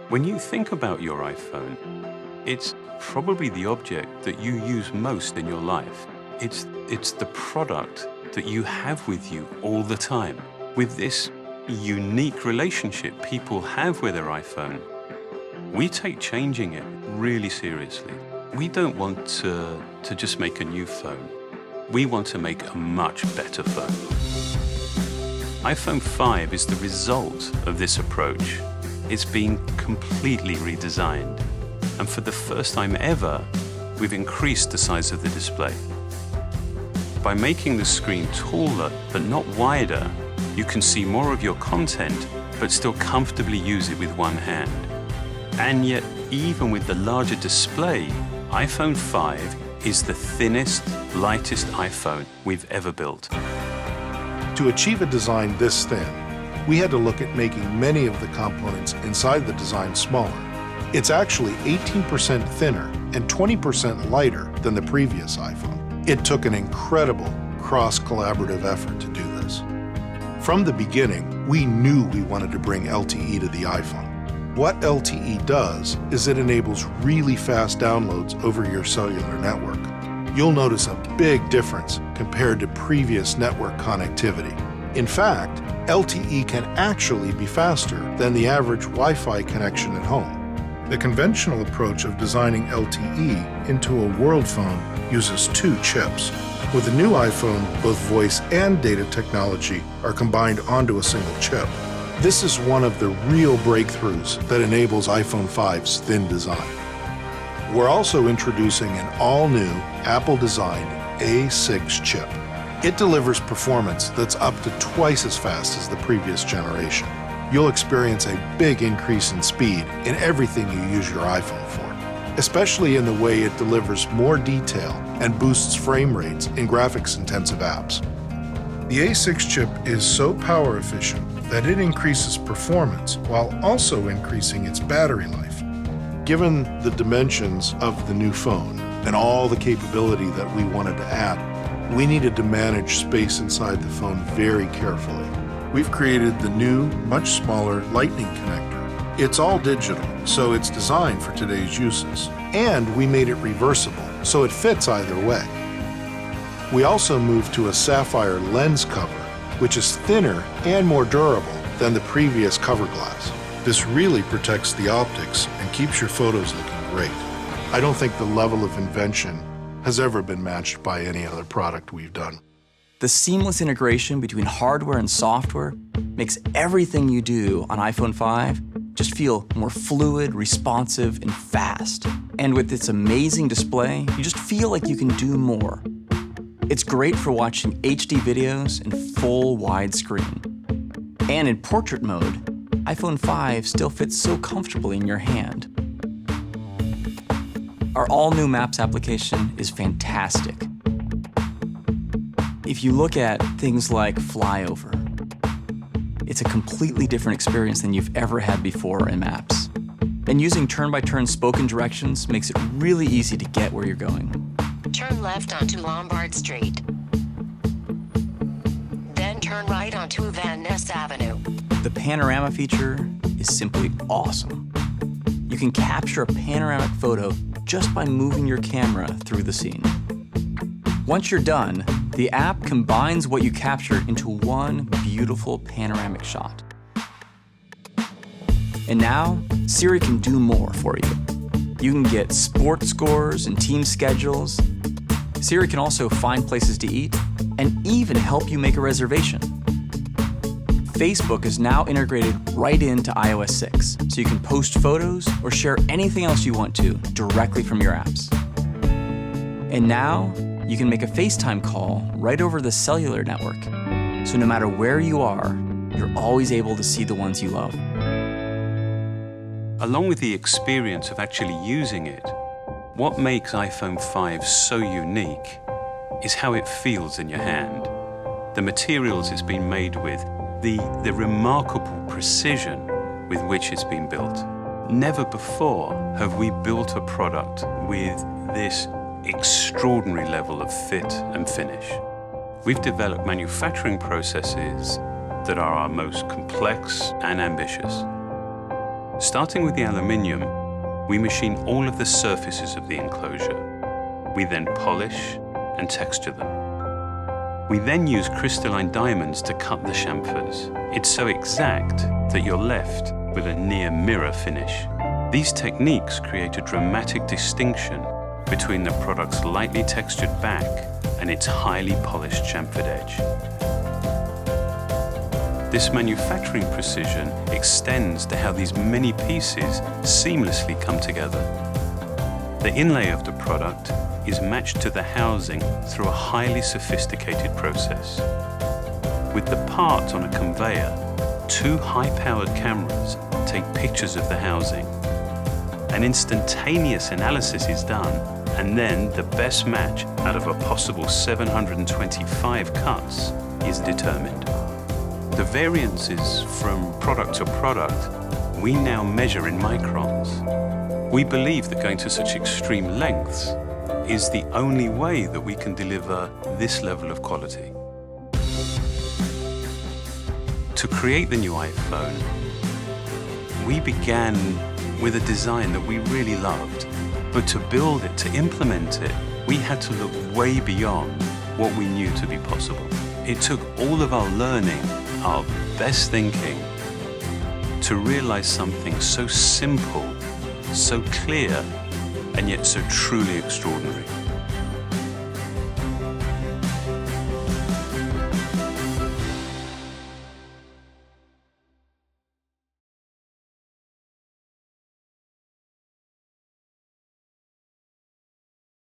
When you think about your iPhone, it's probably the object that you use most in your life. It's the product that you have with you all the time. With this unique relationship people have with their iPhone, we take changing it really seriously. We don't want to just make a new phone. We want to make a much better phone. iPhone 5 is the result of this approach. It's been completely redesigned. And for the first time ever, we've increased the size of the display. By making the screen taller but not wider, you can see more of your content but still comfortably use it with one hand. And yet, even with the larger display, iPhone 5 is the thinnest, lightest iPhone we've ever built. To achieve a design this thin, we had to look at making many of the components inside the design smaller. It's actually 18% thinner and 20% lighter than the previous iPhone. It took an incredible cross-collaborative effort to do this. From the beginning, we knew we wanted to bring LTE to the iPhone. What LTE does is it enables really fast downloads over your cellular network. You'll notice a big difference compared to previous network connectivity. In fact, LTE can actually be faster than the average Wi-Fi connection at home. The conventional approach of designing LTE into a world phone uses two chips. With the new iPhone, both voice and data technology are combined onto a single chip. This is one of the real breakthroughs that enables iPhone 5's thin design. We're also introducing an all-new Apple-designed A6 chip. It delivers performance that's up to twice as fast as the previous generation. You'll experience a big increase in speed in everything you use your iPhone for, especially in the way it delivers more detail and boosts frame rates in graphics-intensive apps. The A6 chip is so power efficient that it increases performance while also increasing its battery life. Given the dimensions of the new phone and all the capability that we wanted to add, we needed to manage space inside the phone very carefully. We've created the new, much smaller Lightning connector. It's all digital, so it's designed for today's uses. And we made it reversible, so it fits either way. We also moved to a sapphire lens cover, which is thinner and more durable than the previous cover glass. This really protects the optics and keeps your photos looking great. I don't think the level of invention has ever been matched by any other product we've done. The seamless integration between hardware and software makes everything you do on iPhone 5 just feel more fluid, responsive, and fast. And with its amazing display, you just feel like you can do more. It's great for watching HD videos in full widescreen. And in portrait mode, iPhone 5 still fits so comfortably in your hand. Our all-new Maps application is fantastic. If you look at things like Flyover, it's a completely different experience than you've ever had before in Maps. And using turn-by-turn spoken directions makes it really easy to get where you're going. Turn left onto Lombard Street. Then turn right onto Van Ness Avenue. The panorama feature is simply awesome. You can capture a panoramic photo just by moving your camera through the scene. Once you're done, the app combines what you captured into one beautiful panoramic shot. And now, Siri can do more for you. You can get sports scores and team schedules. Siri can also find places to eat and even help you make a reservation. Facebook is now integrated right into iOS 6, so you can post photos or share anything else you want to directly from your apps. And now, you can make a FaceTime call right over the cellular network, so no matter where you are, you're always able to see the ones you love. Along with the experience of actually using it, what makes iPhone 5 so unique is how it feels in your hand. The materials it's been made with, the remarkable precision with which it's been built. Never before have we built a product with this extraordinary level of fit and finish. We've developed manufacturing processes that are our most complex and ambitious. Starting with the aluminium, we machine all of the surfaces of the enclosure. We then polish and texture them. We then use crystalline diamonds to cut the chamfers. It's so exact that you're left with a near mirror finish. These techniques create a dramatic distinction between the product's lightly textured back and its highly polished chamfered edge. This manufacturing precision extends to how these many pieces seamlessly come together. The inlay of the product is matched to the housing through a highly sophisticated process. With the part on a conveyor, 2 high-powered cameras take pictures of the housing. An instantaneous analysis is done, and then the best match out of a possible 725 cuts is determined. The variances from product to product we now measure in microns. We believe that going to such extreme lengths is the only way that we can deliver this level of quality. To create the new iPhone, we began with a design that we really loved, but to build it, to implement it, we had to look way beyond what we knew to be possible. It took all of our learning, our best thinking, to realize something so simple, so clear, and yet so truly extraordinary.